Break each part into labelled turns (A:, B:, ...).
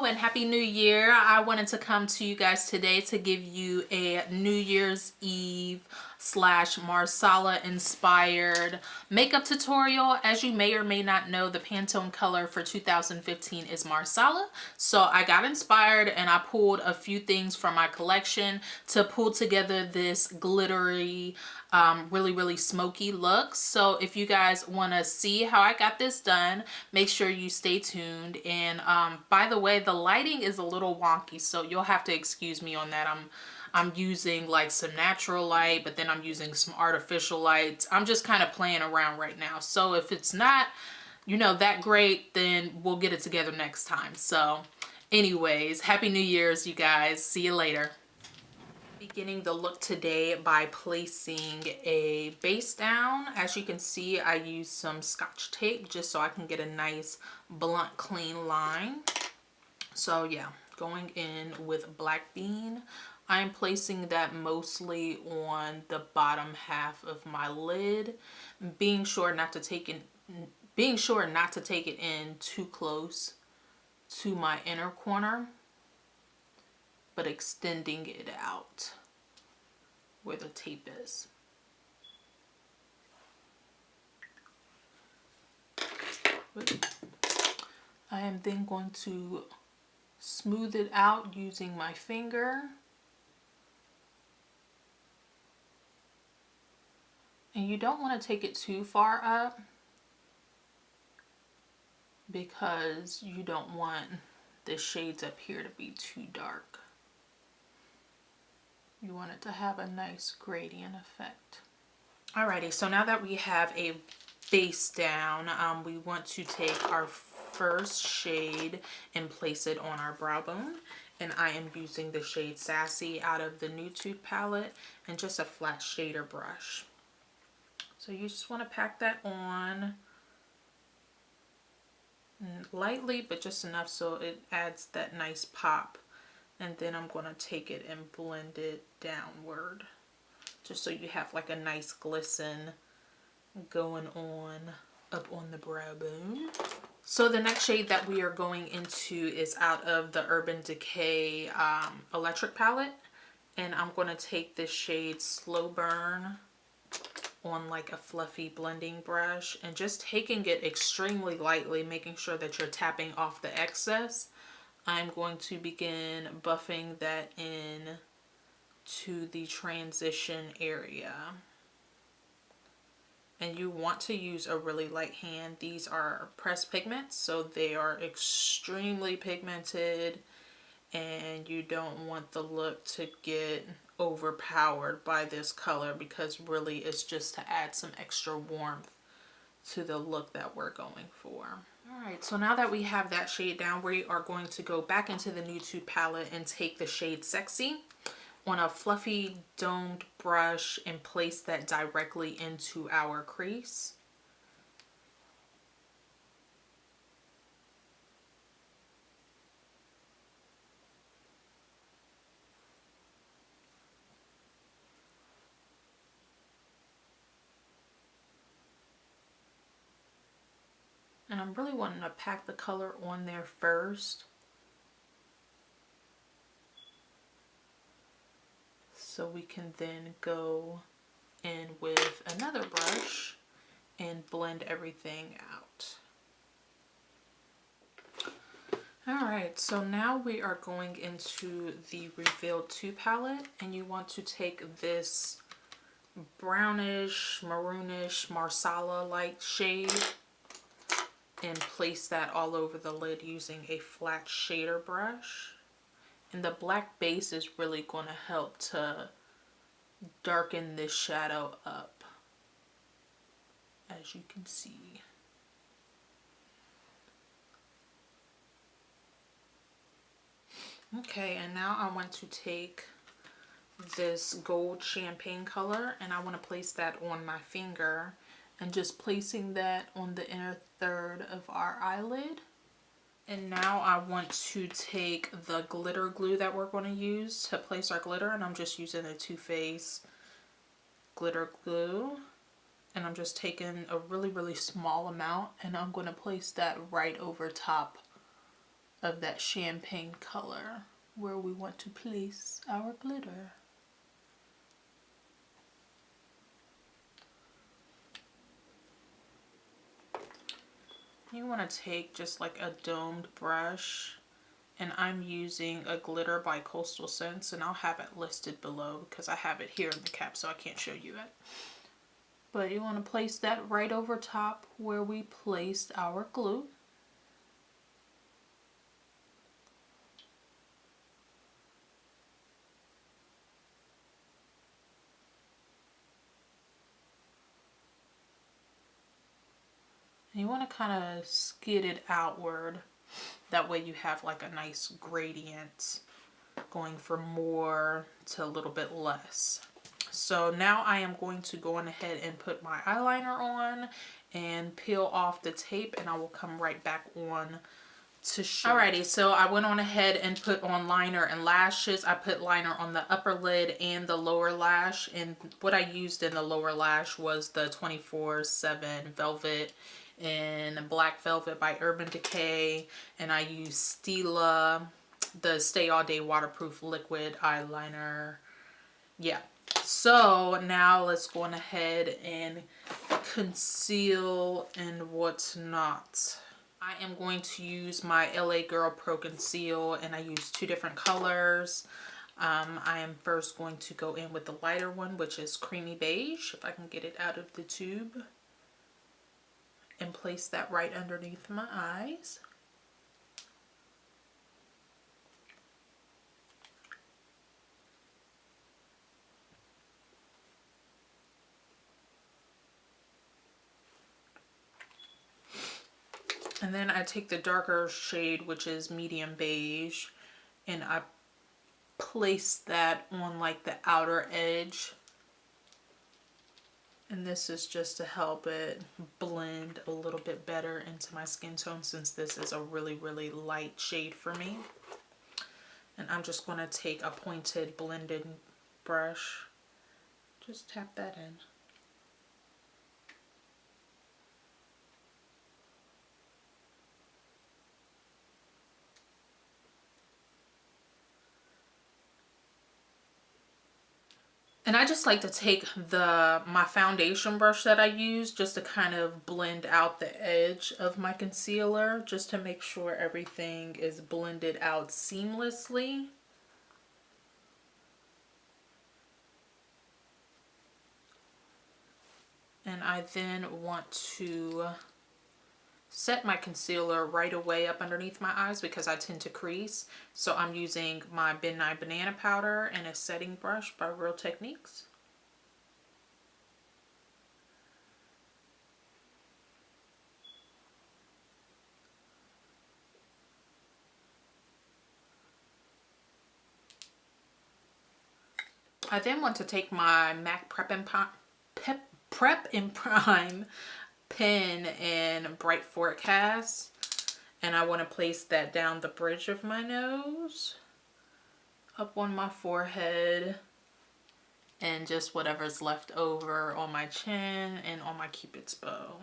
A: Hello and happy new year. I wanted to come to you guys today to give you a New Year's Eve slash Marsala inspired makeup tutorial. As you may or may not know, the Pantone color for 2015 is Marsala. So I got inspired and I pulled a few things from my collection to pull together this glittery, really smoky look. So if you guys want to see how I got this done, make sure you stay tuned. And by the way, the lighting is a little wonky, so you'll have to excuse me on that. I'm using like some natural light, but then I'm using some artificial lights. I'm just kind of playing around right now. So if it's not, you know, that great, then we'll get it together next time. So anyways, happy New Year's, you guys. See you later. Beginning the look today by placing a base down. As you can see, I use some Scotch tape just so I can get a nice blunt clean line. So yeah, going in with Black Bean. I'm placing that mostly on the bottom half of my lid, being sure not to take it in too close to my inner corner, but extending it out where the tape is. I am then going to smooth it out using my finger. And you don't want to take it too far up because you don't want the shades up here to be too dark. You want it to have a nice gradient effect. Alrighty, so now that we have a base down, we want to take our first shade and place it on our brow bone. And I am using the shade Sassy out of the Nude palette and just a flat shader brush. So you just want to pack that on lightly, but just enough so it adds that nice pop. And then I'm going to take it and blend it downward, just so you have like a nice glisten going on up on the brow bone. So the next shade that we are going into is out of the Urban Decay Electric palette. And I'm going to take this shade Slow Burn on like a fluffy blending brush and just taking it extremely lightly, making sure that you're tapping off the excess. I'm going to begin buffing that in to the transition area. And you want to use a really light hand. These are pressed pigments, so they are extremely pigmented, and you don't want the look to get overpowered by this color because really it's just to add some extra warmth to the look that we're going for. Alright, so now that we have that shade down, we are going to go back into the Nude palette and take the shade Sexy on a fluffy domed brush and place that directly into our crease. And I'm really wanting to pack the color on there first, so we can then go in with another brush and blend everything out. Alright, so now we are going into the Revealed 2 palette, and you want to take this brownish, maroonish, Marsala-like shade and place that all over the lid using a flat shader brush. And the black base is really going to help to darken this shadow up, as you can see. Okay, and now I want to take this gold champagne color and I want to place that on my finger, and just placing that on the inner third of our eyelid. And now I want to take the glitter glue that we're going to use to place our glitter, and I'm just using the Too Faced glitter glue, and I'm just taking a really small amount and I'm going to place that right over top of that champagne color where we want to place our glitter. You want to take just like a domed brush, and I'm using a glitter by Coastal Scents, and I'll have it listed below because I have it here in the cap so I can't show you it. But you want to place that right over top where we placed our glue. And you want to kind of skid it outward. That way you have like a nice gradient going from more to a little bit less. So now I am going to go on ahead and put my eyeliner on and peel off the tape, and I will come right back on to show. Alrighty, so I went on ahead and put on liner and lashes. I put liner on the upper lid and the lower lash, and what I used in the lower lash was the 24/7 Velvet in Black Velvet by Urban Decay, and I used Stila, the Stay All Day Waterproof Liquid Eyeliner. Yeah, so now let's go on ahead and conceal and whatnot. I am going to use my LA Girl Pro Conceal, and I use two different colors. I am first going to go in with the lighter one, which is Creamy Beige, if I can get it out of the tube, and place that right underneath my eyes. And then I take the darker shade, which is Medium Beige, and I place that on like the outer edge. And this is just to help it blend a little bit better into my skin tone, since this is a really, really light shade for me. And I'm just going to take a pointed blending brush, just tap that in. And I just like to take my foundation brush that I use just to kind of blend out the edge of my concealer, just to make sure everything is blended out seamlessly. And I then want to set my concealer right away up underneath my eyes because I tend to crease. So I'm using my Midnight Banana Powder and a setting brush by Real Techniques. I then want to take my MAC Prep and Prime pen in Bright Forecast, and I want to place that down the bridge of my nose, up on my forehead, and just whatever's left over on my chin and on my Cupid's bow.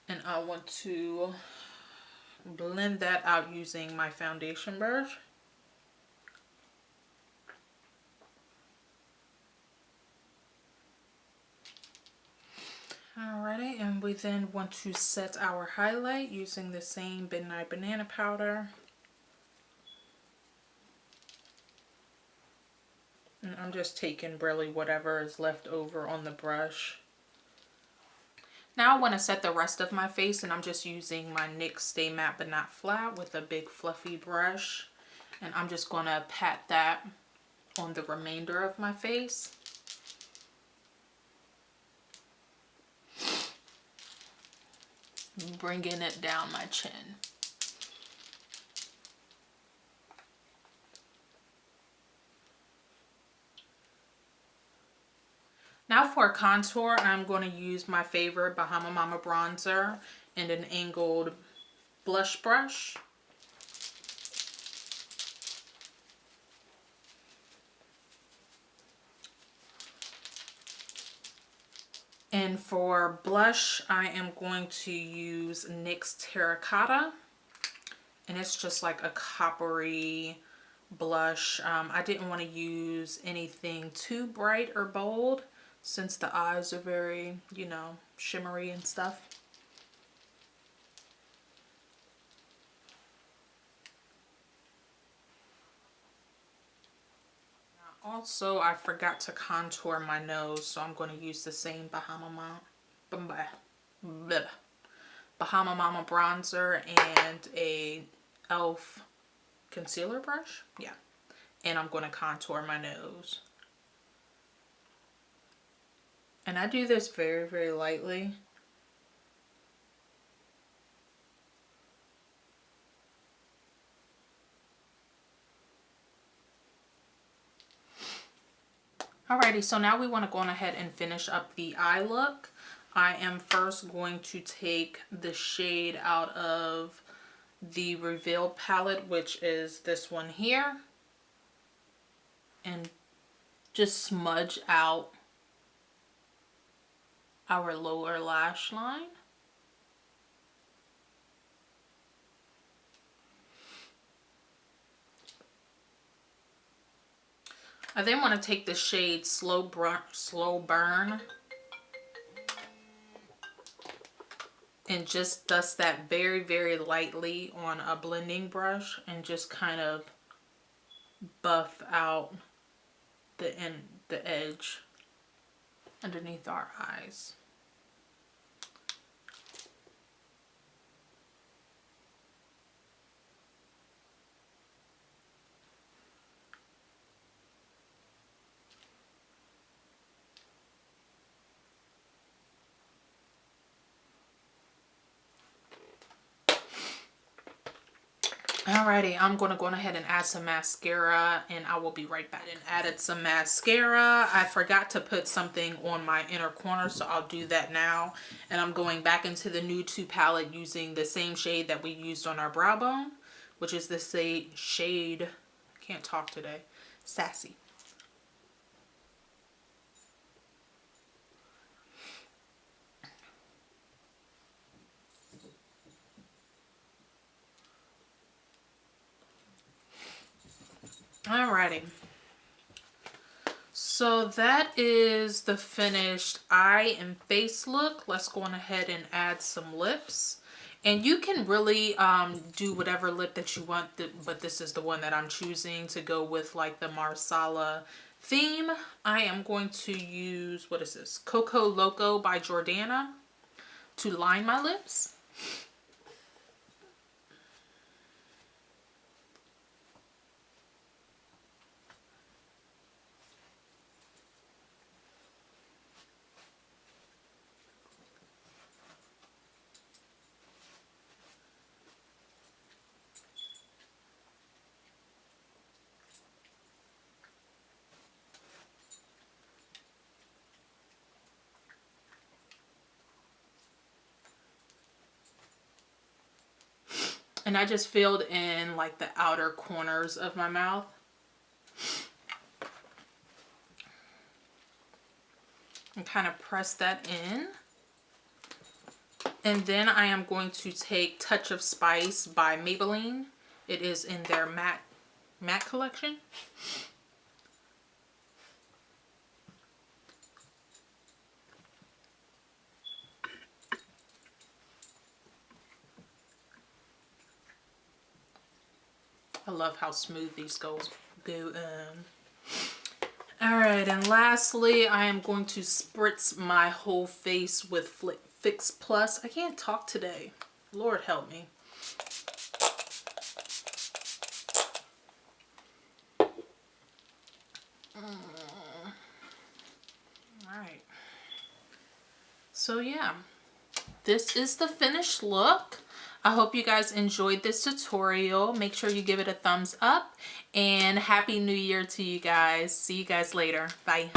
A: And I want to blend that out using my foundation brush. Alrighty, and we then want to set our highlight using the same Midnight Banana Powder. And I'm just taking really whatever is left over on the brush. Now I want to set the rest of my face, and I'm just using my NYX Stay Matte But Not Flat with a big fluffy brush. And I'm just going to pat that on the remainder of my face. Bringing it down my chin. Now for contour, I'm going to use my favorite Bahama Mama bronzer and an angled blush brush. And for blush, I am going to use NYX Terracotta. And it's just like a coppery blush. I didn't want to use anything too bright or bold since the eyes are very, you know, shimmery and stuff. Also, I forgot to contour my nose, so I'm going to use the same Bahama Mama bronzer and a e.l.f. concealer brush. Yeah. And I'm going to contour my nose. And I do this very, very lightly. Alrighty, so now we want to go on ahead and finish up the eye look. I am first going to take the shade out of the Reveal palette, which is this one here, and just smudge out our lower lash line. I then want to take the shade Slow Burn and just dust that very, very lightly on a blending brush and just kind of buff out the edge underneath our eyes. Alrighty, I'm going to go ahead and add some mascara, and I will be right back. And added some mascara. I forgot to put something on my inner corner, so I'll do that now. And I'm going back into the Nude 2 palette using the same shade that we used on our brow bone, which is the shade, I can't talk today, Sassy. Alrighty, so that is the finished eye and face look. Let's go on ahead and add some lips, and you can really do whatever lip that you want, but this is the one that I'm choosing to go with, like the Marsala theme. I am going to use, what is this, Coco Loco by Jordana to line my lips. And I just filled in like the outer corners of my mouth. And kind of press that in. And then I am going to take Touch of Spice by Maybelline. It is in their matte collection. I love how smooth these go. Alright, and lastly, I am going to spritz my whole face with Fix Plus. I can't talk today. Lord help me. Alright. So yeah, this is the finished look. I hope you guys enjoyed this tutorial. Make sure you give it a thumbs up, and Happy New Year to you guys. See you guys later. Bye.